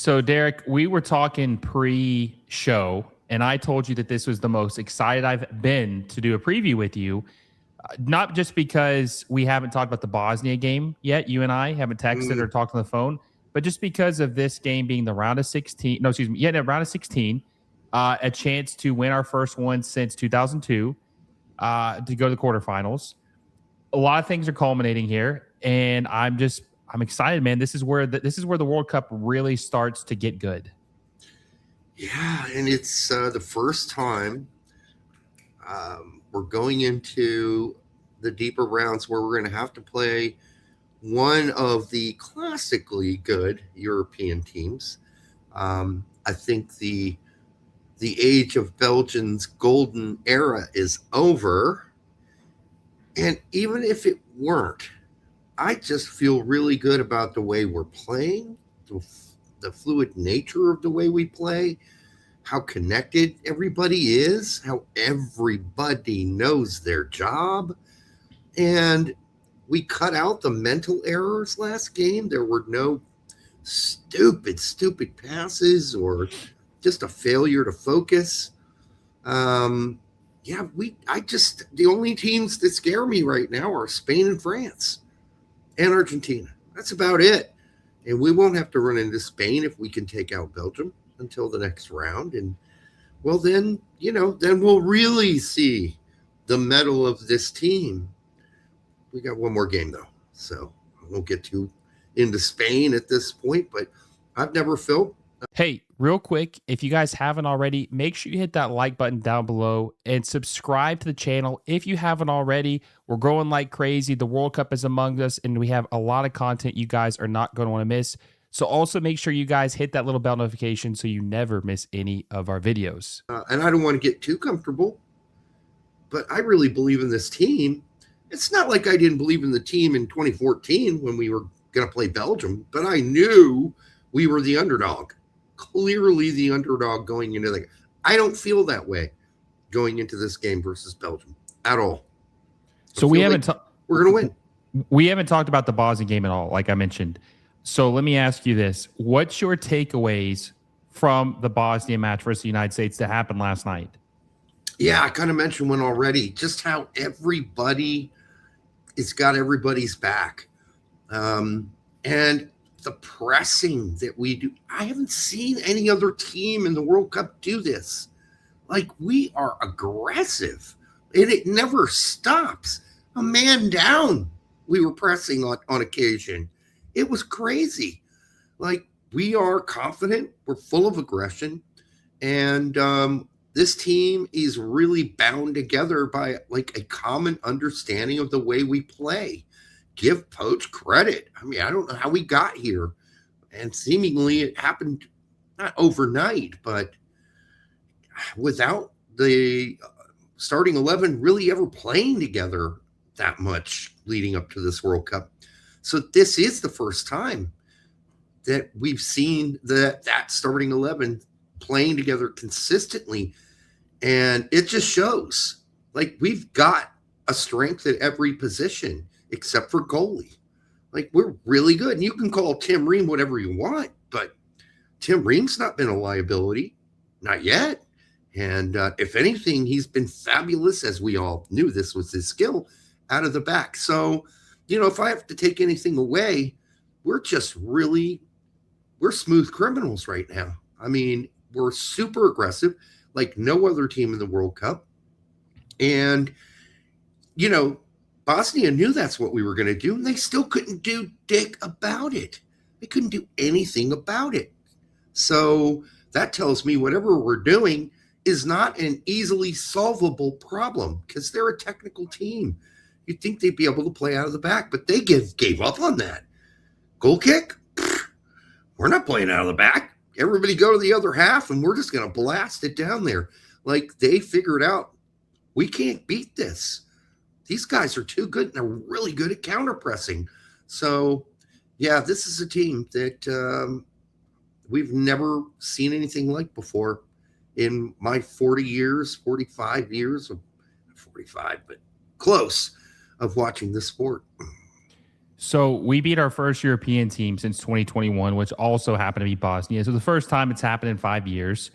So, Derek, we were talking pre-show, and I told you that this was the most excited I've been to do a preview with you. Not just because we haven't talked about the Bosnia game yet, you and I haven't texted or talked on the phone, but just because of this game being the round of 16. No, excuse me. Yeah, no, round of 16, a chance to win our first one since 2002, to go to the quarterfinals. A lot of things are culminating here, and I'm excited, man. This is where the World Cup really starts to get good. Yeah, and it's the first time we're going into the deeper rounds where we're going to have to play one of the classically good European teams. I think the age of Belgium's golden era is over. And even if it weren't, I just feel really good about the way we're playing, the fluid nature of the way we play, how connected everybody is, how everybody knows their job. And we cut out the mental errors last game. There were no stupid passes or just a failure to focus. The only teams that scare me right now are Spain and France and Argentina. That's about it. And we won't have to run into Spain if we can take out Belgium until the next round. And well, then we'll really see the mettle of this team. We got one more game though, so I won't get too into Spain at this point, but I've never felt. Hey, real quick, if you guys haven't already, make sure you hit that like button down below and subscribe to the channel if you haven't already. We're growing like crazy. The World Cup is among us, and we have a lot of content you guys are not going to want to miss. So also make sure you guys hit that little bell notification so you never miss any of our videos. And I don't want to get too comfortable, but I really believe in this team. It's not like I didn't believe in the team in 2014 when we were going to play Belgium, but I knew we were the underdog. Clearly the underdog going into the. I don't feel that way going into this game versus Belgium at all. So we haven't. We're going to win. We haven't talked about the Bosnia game at all, like I mentioned. So let me ask you this: what's your takeaways from the Bosnia match versus the United States that happened last night? Yeah, I kind of mentioned one already. Just how everybody, it's got everybody's back, and the pressing that we do. I haven't seen any other team in the World Cup do this. Like, we are aggressive, and it never stops. A man down, we were pressing on occasion. It was crazy. Like, we are confident. We're full of aggression. And this team is really bound together by, like, a common understanding of the way we play. Give Poach credit. I mean, I don't know how we got here. And seemingly it happened not overnight, but without the starting 11 really ever playing together that much leading up to this World Cup. So this is the first time that we've seen that starting 11 playing together consistently. And it just shows, like, we've got a strength at every position except for goalie. Like, we're really good. And you can call Tim Ream whatever you want, but Tim Ream's not been a liability. Not yet. And if anything, he's been fabulous, as we all knew this was his skill, out of the back. So, if I have to take anything away, we're smooth criminals right now. I mean, we're super aggressive, like no other team in the World Cup. And, Bosnia knew that's what we were going to do, and they still couldn't do dick about it. They couldn't do anything about it. So that tells me whatever we're doing is not an easily solvable problem, because they're a technical team. You'd think they'd be able to play out of the back, but they gave up on that. Goal kick? We're not playing out of the back. Everybody go to the other half, and we're just going to blast it down there. Like, they figured out, we can't beat this. These guys are too good, and they're really good at counter-pressing. So, yeah, this is a team that we've never seen anything like before in my 45 years, but close, of watching this sport. So we beat our first European team since 2021, which also happened to be Bosnia. So the first time it's happened in 5 years.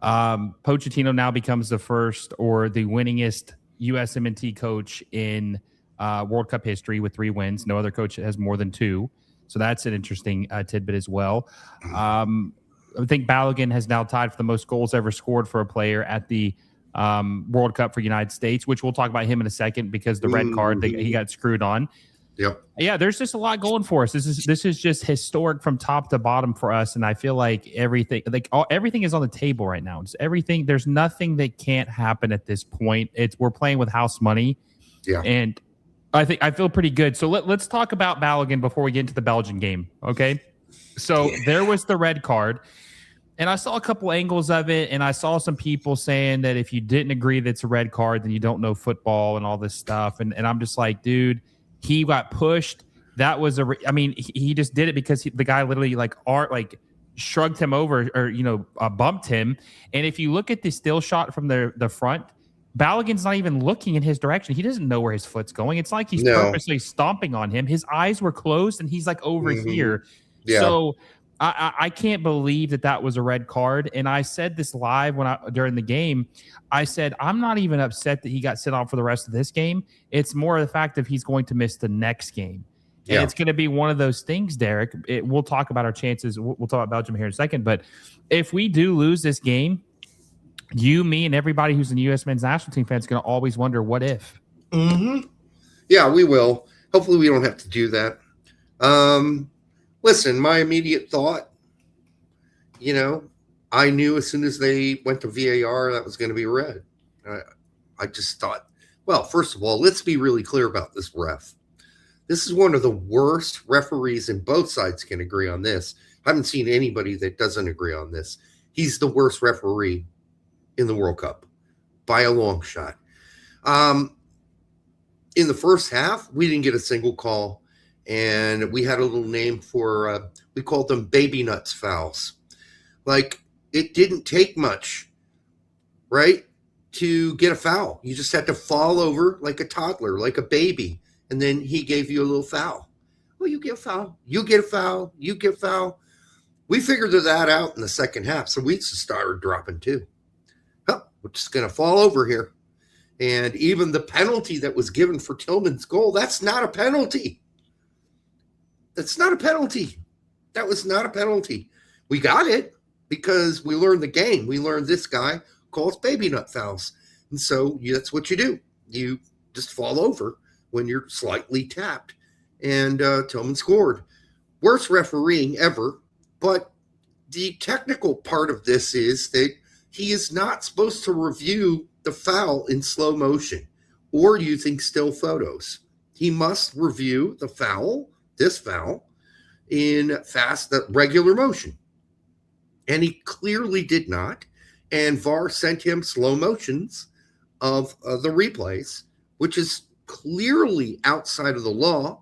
Pochettino now becomes the first or the winningest USMNT coach in World Cup history with 3 wins. No other coach has more than 2. So that's an interesting tidbit as well. I think Balogun has now tied for the most goals ever scored for a player at the World Cup for United States, which we'll talk about him in a second because the red card he got screwed on. Yep. Yeah, there's just a lot going for us. This is just historic from top to bottom for us, and I feel like everything is on the table right now. It's everything. There's nothing that can't happen at this point. We're playing with house money, Yeah, and I feel pretty good. So let's talk about Balogun before we get into the Belgian game. Okay, so there was the red card, and I saw a couple angles of it, and I saw some people saying that if you didn't agree that it's a red card, then you don't know football and all this stuff, and I'm just like, dude. He got pushed. That was he just did it because the guy literally shrugged him over or bumped him. And if you look at the still shot from the front, Balogun's not even looking in his direction. He doesn't know where his foot's going. It's like he's purposely stomping on him. His eyes were closed and he's like over here. Yeah. So I can't believe that was a red card. And I said this live during the game. I said, I'm not even upset that he got sent off for the rest of this game. It's more of the fact that he's going to miss the next game. And it's going to be one of those things, Derek. We'll talk about our chances. We'll talk about Belgium here in a second. But if we do lose this game, you, me, and everybody who's in the U.S. men's national team fans is going to always wonder, what if? Mm-hmm. Yeah, we will. Hopefully we don't have to do that. Listen, my immediate thought, I knew as soon as they went to VAR that was going to be red. I just thought, well, first of all, let's be really clear about this ref. This is one of the worst referees, and both sides can agree on this. I haven't seen anybody that doesn't agree on this. He's the worst referee in the World Cup by a long shot. In the first half, we didn't get a single call. And we had a little name for, we called them baby nuts fouls. Like, it didn't take much, right, to get a foul. You just had to fall over like a toddler, like a baby. And then he gave you a little foul. Well, you get a foul. You get a foul. You get a foul. We figured that out in the second half. So we just started dropping too. Oh, we're just going to fall over here. And even the penalty that was given for Tillman's goal, that's not a penalty. That's not a penalty. That was not a penalty. We got it because we learned the game. We learned this guy calls baby nut fouls. And so that's what you do. You just fall over when you're slightly tapped. And Tillman scored. Worst refereeing ever. But the technical part of this is that he is not supposed to review the foul in slow motion or using still photos. He must review the foul, this foul, in fast, regular motion. And he clearly did not. And VAR sent him slow motions of the replays, which is clearly outside of the law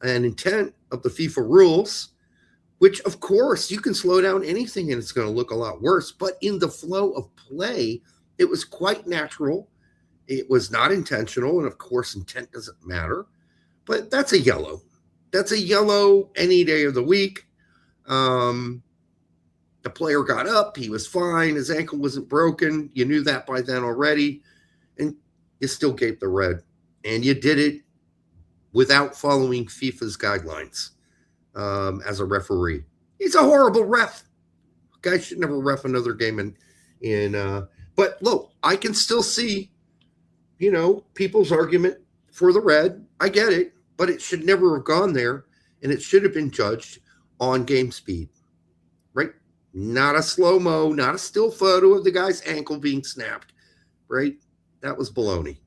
and intent of the FIFA rules, which, of course, you can slow down anything and it's going to look a lot worse. But in the flow of play, it was quite natural. It was not intentional. And, of course, intent doesn't matter. But that's a yellow. That's a yellow any day of the week. The player got up. He was fine. His ankle wasn't broken. You knew that by then already. And you still gave the red. And you did it without following FIFA's guidelines as a referee. He's a horrible ref. Guy should never ref another game. But look, I can still see, people's argument for the red. I get it. But it should never have gone there, and it should have been judged on game speed, right? Not a slow-mo, not a still photo of the guy's ankle being snapped, right? That was baloney.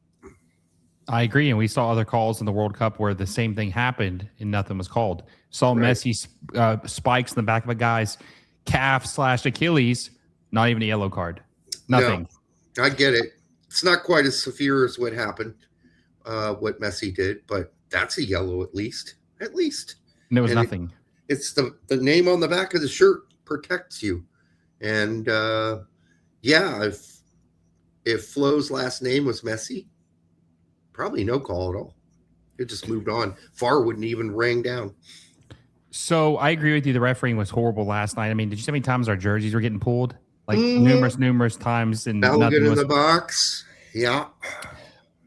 I agree, and we saw other calls in the World Cup where the same thing happened and nothing was called. Saw Messi spikes in the back of a guy's calf/Achilles, not even a yellow card. Nothing. No, I get it. It's not quite as severe as what happened, what Messi did, but that's a yellow at least. At least. And there was nothing. It's the name on the back of the shirt protects you. And if Flo's last name was Messi, probably no call at all. It just moved on. VAR wouldn't even ring down. So I agree with you. The refereeing was horrible last night. I mean, did you see how many times our jerseys were getting pulled? Like numerous times, and Belgium in the box. Yeah.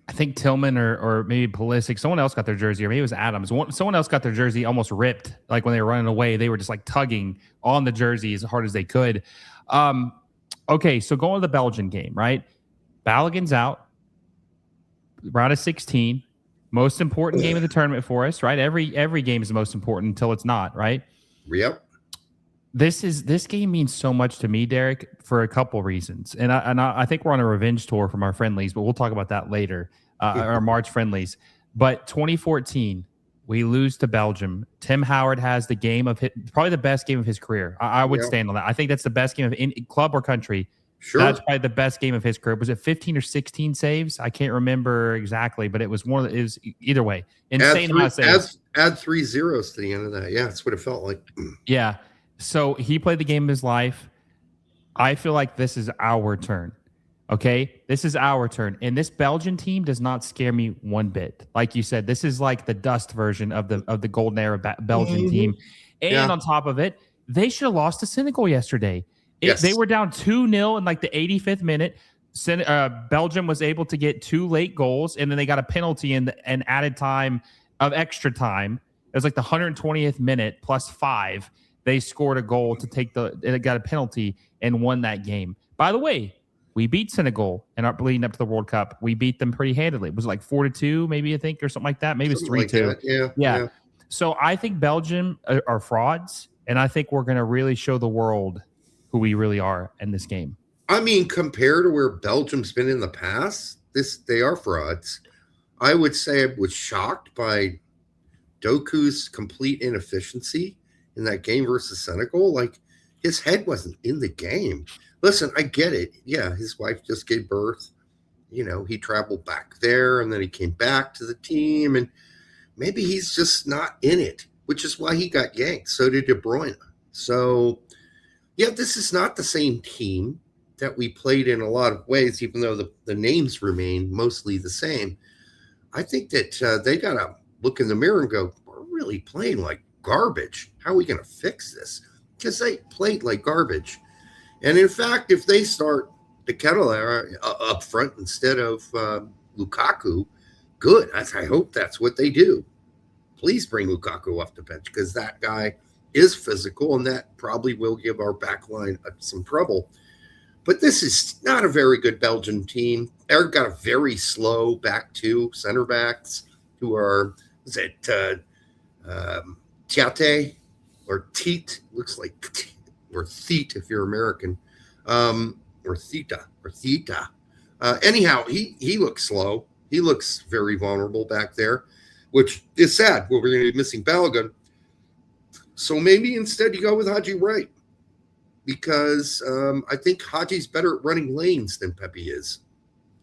I think Tillman or maybe Pulisic, someone else got their jersey, or maybe it was Adams. Someone else got their jersey almost ripped. Like when they were running away, they were just like tugging on the jersey as hard as they could. Okay, so going to the Belgian game, right? Balogun's out. Round of 16. Most important game of the tournament for us, right? Every game is the most important until it's not, right? Yep. This game means so much to me, Derek, for a couple reasons. And I think we're on a revenge tour from our friendlies, but we'll talk about that later, our March friendlies. But 2014, we lose to Belgium. Tim Howard has the game of probably the best game of his career. I would stand on that. I think that's the best game of any club or country. Sure. That's probably the best game of his career. Was it 15 or 16 saves? I can't remember exactly, but it was one of the, it was either way. Insane amount of saves. Add 3 zeros to the end of that. Yeah, that's what it felt like. Yeah. So he played the game of his life. I feel like this is our turn. Okay? This is our turn. And this Belgian team does not scare me one bit. Like you said, this is like the dust version of the golden era Belgian team. And on top of it, they should have lost to Senegal yesterday. They were down 2-0 in like the 85th minute. Belgium was able to get 2 late goals, and then they got a penalty and added time of extra time. It was like the 120th minute plus 5. They scored a goal to take it got a penalty and won that game. By the way, we beat Senegal and are leading up to the World Cup. We beat them pretty handily. It was like 4-2, maybe I think, or something like that. Maybe it's 3-2. Like yeah. So I think Belgium are frauds, and I think we're going to really show the world who we really are in this game. I mean, compared to where Belgium's been in the past, they are frauds. I would say I was shocked by Doku's complete inefficiency in that game versus Senegal. Like, his head wasn't in the game. Listen, I get it. Yeah, his wife just gave birth. You know, he traveled back there, and then he came back to the team, and maybe he's just not in it, which is why he got yanked. So did De Bruyne. So, yeah, this is not the same team that we played in a lot of ways, even though the names remain mostly the same. I think that they got to look in the mirror and go, we're really playing like garbage. How are we going to fix this? Because they played like garbage. And in fact, if they start the kettle up front instead of Lukaku, good. I hope that's what they do. Please bring Lukaku off the bench, because that guy is physical, and that probably will give our back line some trouble. But this is not a very good Belgian team. They've got a very slow back two center backs who are, is it Tiate or Teat? Looks like, or Theet if you're American, or Theta. Anyhow, he looks slow. He looks very vulnerable back there, which is sad. We're going to be missing Balogun. So maybe instead you go with Haji Wright, because I think Haji's better at running lanes than Pepe is.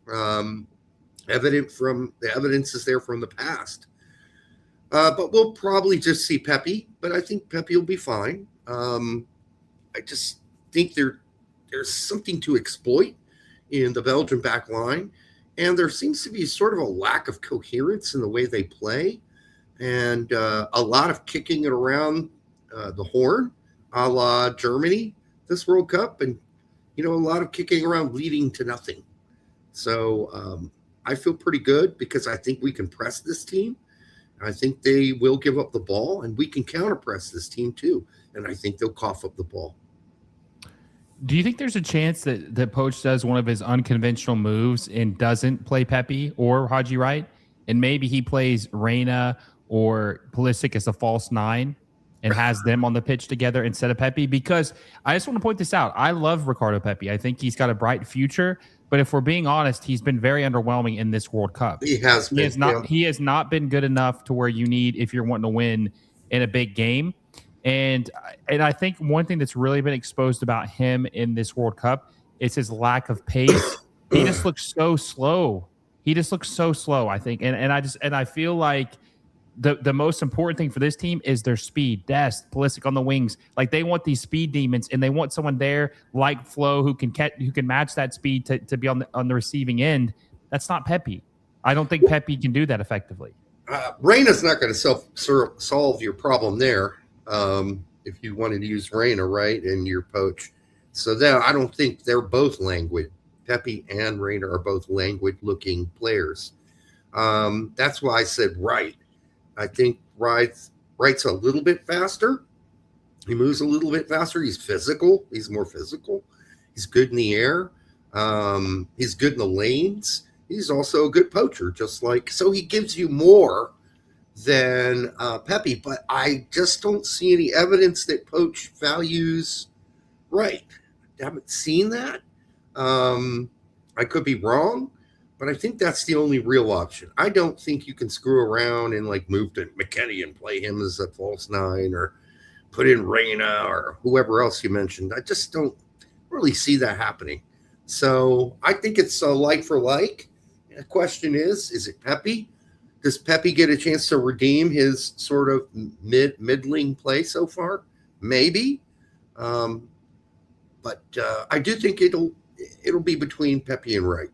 Evident from the evidence is there from the past. But we'll probably just see Pepe, but I think Pepe will be fine. I just think there's something to exploit in the Belgian back line, and there seems to be sort of a lack of coherence in the way they play, and a lot of kicking it around the horn, a la Germany this World Cup, and a lot of kicking around leading to nothing. So I feel pretty good, because I think we can press this team. I think they will give up the ball, and we can counter press this team too. And I think they'll cough up the ball. Do you think there's a chance that Poach does one of his unconventional moves and doesn't play Pepe or Haji Wright, and maybe he plays Reina or Pulisic as a false 9 and has them on the pitch together instead of Pepe? Because I just want to point this out. I love Ricardo Pepe. I think he's got a bright future. But if we're being honest, he's been very underwhelming in this World Cup. He has been. He has not been good enough to where you need if you're wanting to win in a big game. And I think one thing that's really been exposed about him in this World Cup is his lack of pace. He just looks so slow. I think. And I feel like the most important thing for this team is their speed. Dest, Pulisic on the wings. Like, they want these speed demons, and they want someone there like Flo who can match that speed to be on the receiving end. That's not Pepe. I don't think Pepe can do that effectively. Reyna's not going to solve your problem there. If you wanted to use Reyna, right, in your poach. So there, I don't think they're both languid. Pepe and Reyna are both languid-looking players. That's why I said Wright. I think Wright's a little bit faster. He moves a little bit faster. He's physical. He's more physical. He's good in the air. He's good in the lanes. He's also a good poacher, so he gives you more than Pepe, but I just don't see any evidence that poach values Wright. I haven't seen that. I could be wrong, but I think that's the only real option. I don't think you can screw around and move to McKennie and play him as a false nine or put in Reyna or whoever else you mentioned. I just don't really see that happening. So I think it's like for like. The question is it Pepe? Does Pepe get a chance to redeem his sort of middling play so far? Maybe. But I do think it'll be between Pepe and Wright.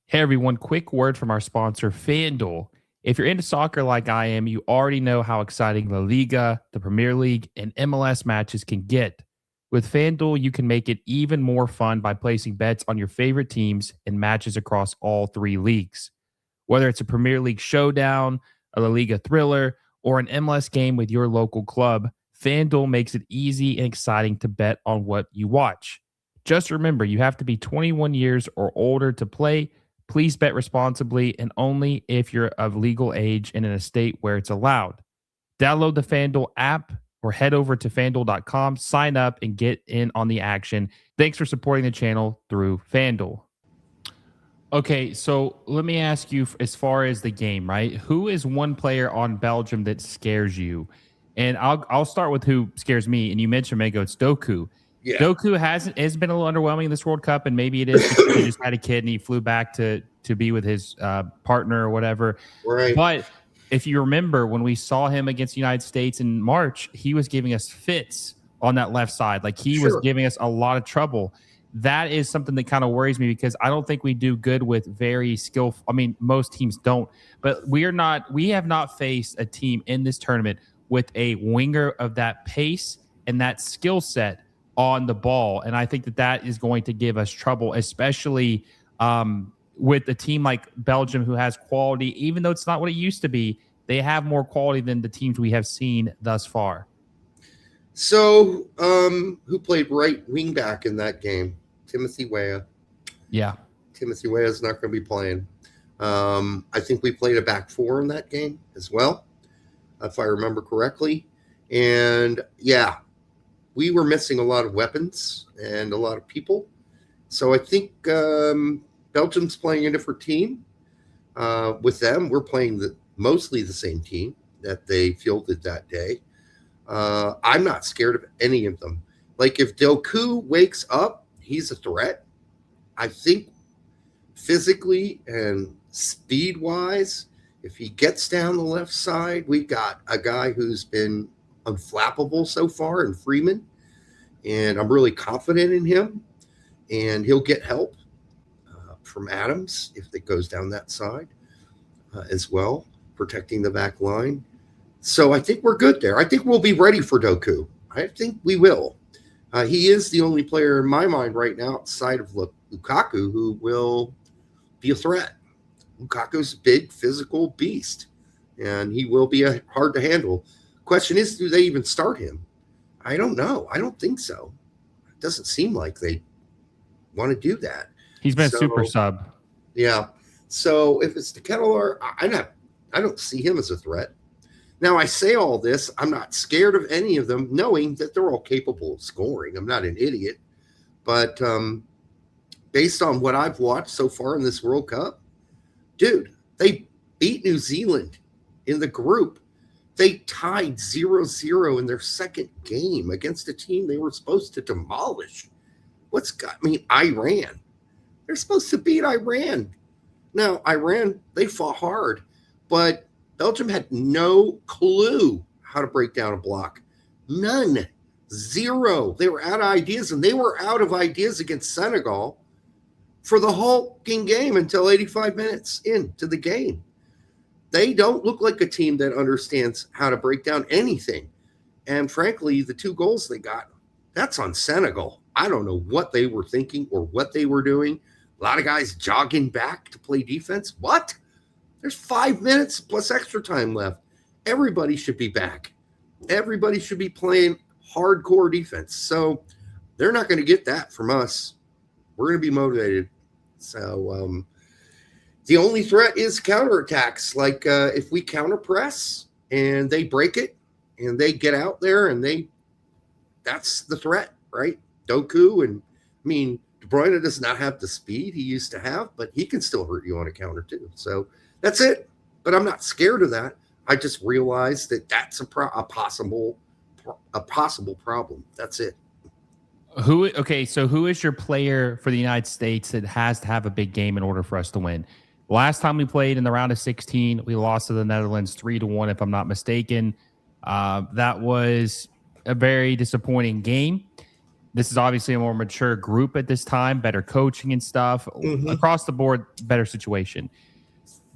Hey everyone, quick word from our sponsor, FanDuel. If you're into soccer like I am, you already know how exciting La Liga, the Premier League, and MLS matches can get. With FanDuel, you can make it even more fun by placing bets on your favorite teams and matches across all three leagues. Whether it's a Premier League showdown, a La Liga thriller, or an MLS game with your local club, FanDuel makes it easy and exciting to bet on what you watch. Just remember, you have to be 21 years or older to play. Please bet responsibly and only if you're of legal age and in a state where it's allowed. Download the FanDuel app or head over to FanDuel.com, sign up, and get in on the action. Thanks for supporting the channel through FanDuel. Okay, so let me ask you, as far as the game, right? Who is one player on Belgium that scares you? And I'll start with who scares me. And you mentioned, Mego, it's Doku. Yeah. Doku has been a little underwhelming in this World Cup, and maybe it is because he just had a kid and he flew back to be with his partner or whatever. Right. But if you remember, when we saw him against the United States in March, he was giving us fits on that left side. He was giving us a lot of trouble. That is something that kind of worries me because I don't think we do good with very skillful. I mean, most teams don't, but we have not faced a team in this tournament with a winger of that pace and that skill set on the ball. And I think that is going to give us trouble, especially with a team like Belgium, who has quality. Even though it's not what it used to be, they have more quality than the teams we have seen thus far. So who played right wing back in that game? Timothy Weah. Yeah. Timothy Weah is not going to be playing. I think we played a back four in that game as well, if I remember correctly. And yeah, we were missing a lot of weapons and a lot of people. So I think Belgium's playing a different team. With them, we're playing mostly the same team that they fielded that day. I'm not scared of any of them. If Doku wakes up, he's a threat. I think physically and speed-wise, if he gets down the left side, we got a guy who's been unflappable so far in Freeman, and I'm really confident in him, and he'll get help from Adams if it goes down that side as well, protecting the back line. So I think we're good there. I think we'll be ready for Doku. I think we will. He is the only player in my mind right now outside of Lukaku who will be a threat. Lukaku's a big physical beast, and he will be hard to handle. Question is, do they even start him? I don't know. I don't think so. It doesn't seem like they want to do that. He's been super sub. Yeah. So if it's the Kettler, I don't see him as a threat. Now, I say all this, I'm not scared of any of them, knowing that they're all capable of scoring. I'm not an idiot. But based on what I've watched so far in this World Cup, dude, they beat New Zealand in the group. They tied 0-0 in their second game against a team they were supposed to demolish. Iran. They're supposed to beat Iran. Now, Iran, they fought hard, but Belgium had no clue how to break down a block. None. Zero. They were out of ideas, and they were out of ideas against Senegal for the whole game until 85 minutes into the game. they don't look like a team that understands how to break down anything. And frankly, the 2 goals they got, that's on Senegal. I don't know what they were thinking or what they were doing. A lot of guys jogging back to play defense. What? There's 5 minutes plus extra time left. Everybody should be back. Everybody should be playing hardcore defense. So they're not going to get that from us. We're going to be motivated. So the only threat is counterattacks. Like if we counter press and they break it and they get out there and that's the threat, right? Doku and De Bruyne does not have the speed he used to have, but he can still hurt you on a counter too. So that's it. But I'm not scared of that. I just realized that that's a possible problem. That's it. So who is your player for the United States that has to have a big game in order for us to win? Last time we played in the round of 16, we lost to the Netherlands 3-1, if I'm not mistaken. That was a very disappointing game. This is obviously a more mature group at this time, better coaching and stuff. Across the board, better situation.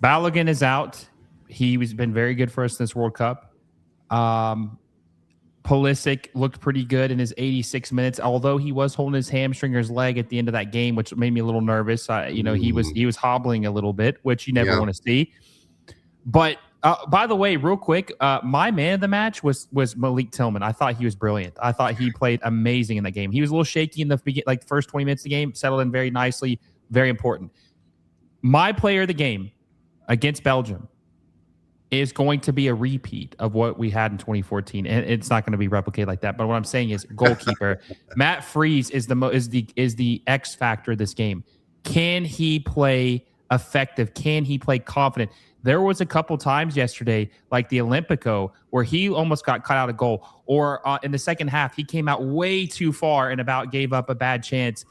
Balogun is out. He's been very good for us in this World Cup. Pulisic looked pretty good in his 86 minutes, although he was holding his hamstring or his leg at the end of that game, which made me a little nervous. He was hobbling a little bit, which you never want to see. But by the way, real quick, my man of the match was Malik Tillman. I thought he was brilliant. I thought he played amazing in that game. He was a little shaky in the first 20 minutes of the game, settled in very nicely, very important. My player of the game against Belgium is going to be a repeat of what we had in 2014, and it's not going to be replicated like that. But what I'm saying is, goalkeeper Matt Freese is the X factor of this game. Can he play effective? Can he play confident? There was a couple times yesterday, like the Olympico, where he almost got cut out of goal, or in the second half, he came out way too far and about gave up a bad chance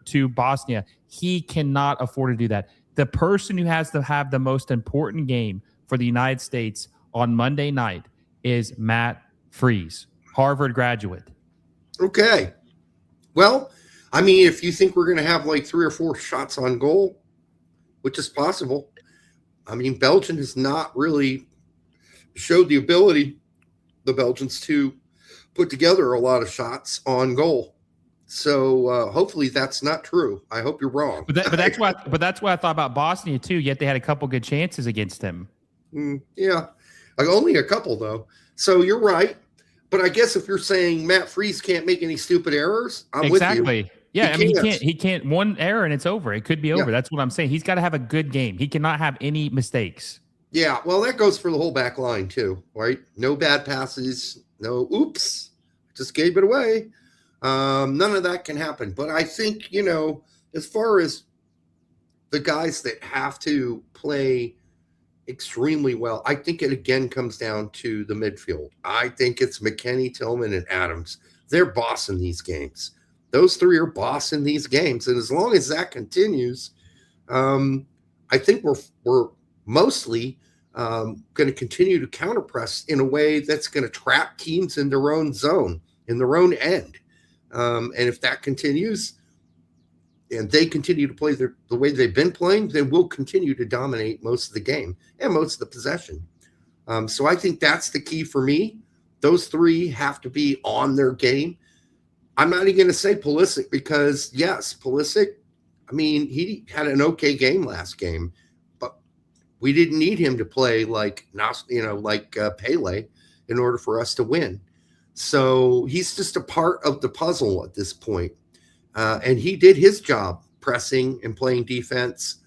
to Bosnia. He cannot afford to do that. The person who has to have the most important game for the United States on Monday night is Matt Freese, Harvard graduate. Okay. Well, if you think we're going to have like 3 or 4 shots on goal, which is possible. Belgium has not really showed the ability, the Belgians, to put together a lot of shots on goal. So hopefully that's not true. I hope you're wrong. But that's what I thought about Bosnia too. Yet they had a couple good chances against him. Yeah, only a couple though. So you're right. But I guess if you're saying Matt Freese can't make any stupid errors, I'm with you. Exactly. Yeah, he can't. One error and it's over. It could be over. That's what I'm saying. He's got to have a good game. He cannot have any mistakes. Yeah, well, that goes for the whole back line too, right? No bad passes, no oops, just gave it away. None of that can happen. But I think, as far as the guys that have to play extremely well, I think it again comes down to the midfield. I think it's McKennie, Tillman, and Adams. They're bossing these games. Those 3 are bossing these games. And as long as that continues, I think we're mostly going to continue to counterpress in a way that's going to trap teams in their own zone, in their own end. And if that continues and they continue to play the way they've been playing, then we'll continue to dominate most of the game and most of the possession. So I think that's the key for me. Those 3 have to be on their game. I'm not even going to say Pulisic because, yes, Pulisic, he had an okay game last game, but we didn't need him to play like Pele in order for us to win. So he's just a part of the puzzle at this point. And he did his job pressing and playing defense.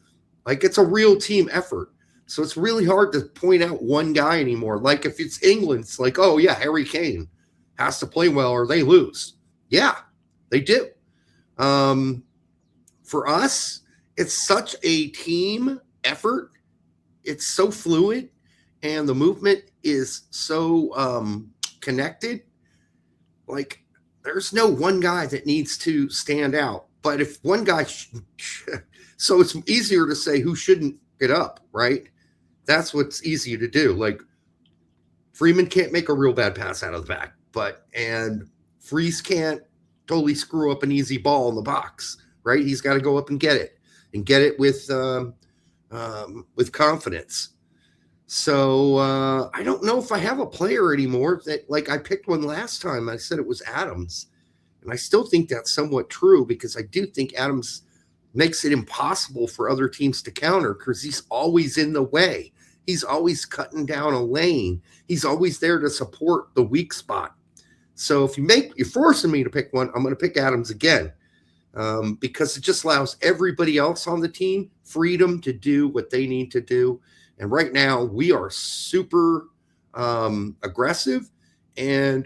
Like, it's a real team effort. So it's really hard to point out one guy anymore. Like if it's England, it's like, oh, yeah, Harry Kane has to play well or they lose. Yeah, they do. For us, it's such a team effort. It's so fluid and the movement is so connected. Like, there's no one guy that needs to stand out. But if one guy, so it's easier to say who shouldn't get up, right? That's what's easier to do. Like, Freeman can't make a real bad pass out of the back, and Freese can't totally screw up an easy ball in the box, right? He's got to go up and get it with confidence. So I don't know if I have a player anymore that, like, I picked one last time. I said it was Adams. And I still think that's somewhat true because I do think Adams makes it impossible for other teams to counter because he's always in the way. He's always cutting down a lane. He's always there to support the weak spot. So if you're forcing me to pick one, I'm going to pick Adams again because it just allows everybody else on the team freedom to do what they need to do. And right now we are super aggressive and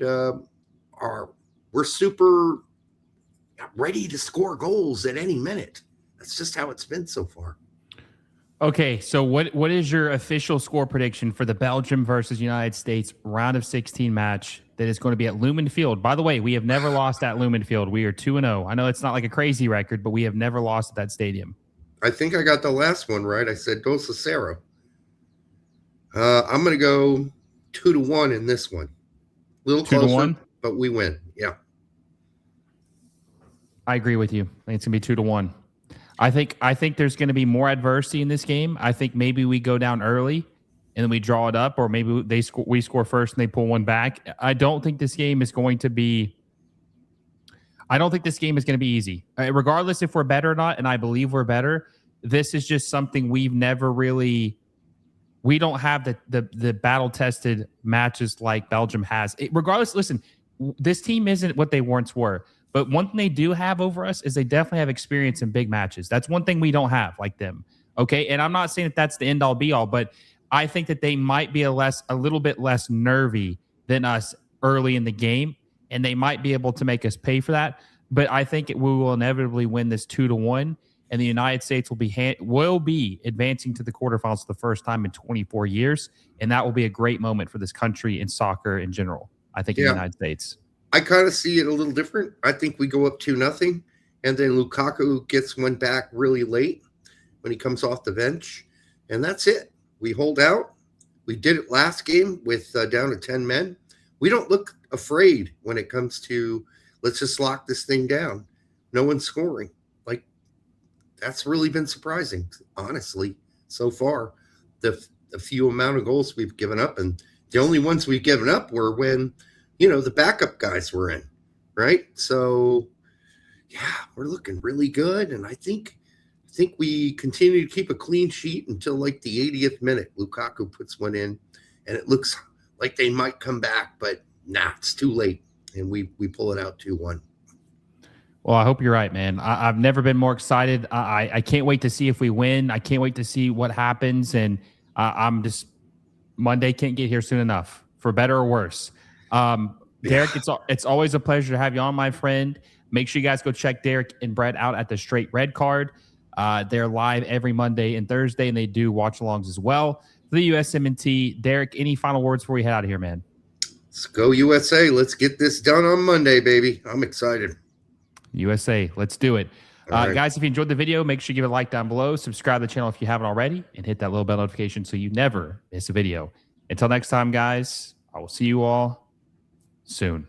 we're super ready to score goals at any minute. That's just how it's been so far. Okay, so what is your official score prediction for the Belgium versus United States round of 16 match that is going to be at Lumen Field? By the way, we have never lost at Lumen Field. We are 2-0. I know it's not like a crazy record, but we have never lost at that stadium. I think I got the last one right. I said Dos a 0. I'm going to go 2-1 in this one. A little closer, but we win. Yeah. I agree with you. I think it's going to be 2-1. I think there's going to be more adversity in this game. I think maybe we go down early and then we draw it up, or maybe we score first and they pull one back. I don't think this game is going to be easy. Regardless if we're better or not, and I believe we're better, this is just something we've never really – we don't have the battle-tested matches like Belgium has. Regardless, listen, this team isn't what they once were. But one thing they do have over us is they definitely have experience in big matches. That's one thing we don't have like them. Okay. And I'm not saying that that's the end all be all, but I think that they might be a little bit less nervy than us early in the game. And they might be able to make us pay for that. But I think we will inevitably win this 2-1. And the United States will be advancing to the quarterfinals for the first time in 24 years. And that will be a great moment for this country and soccer in general, I think, in the United States. I kind of see it a little different. I think we go up 2-0, and then Lukaku gets one back really late when he comes off the bench, and that's it. We hold out. We did it last game with down to 10 men. We don't look afraid when it comes to let's just lock this thing down. No one's scoring. Like, that's really been surprising, honestly, so far. The few amount of goals we've given up, and the only ones we've given up were when – the backup guys were in, right? So, yeah, we're looking really good. And I think we continue to keep a clean sheet until like the 80th minute. Lukaku puts one in, and it looks like they might come back, but it's too late. And we pull it out 2-1. Well, I hope you're right, man. I've never been more excited. I can't wait to see if we win. I can't wait to see what happens. And I'm just Monday can't get here soon enough, for better or worse. Derek, it's always a pleasure to have you on, my friend. Make sure you guys go check Derek and Brett out at the Straight Red Card. They're live every Monday and Thursday, and they do watch-alongs as well. For the USMNT, Derek, any final words before we head out of here, man? Let's go USA. Let's get this done on Monday, baby. I'm excited. USA, let's do it. Right. Guys, if you enjoyed the video, make sure you give it a like down below. Subscribe to the channel if you haven't already, and hit that little bell notification so you never miss a video. Until next time, guys, I will see you all soon.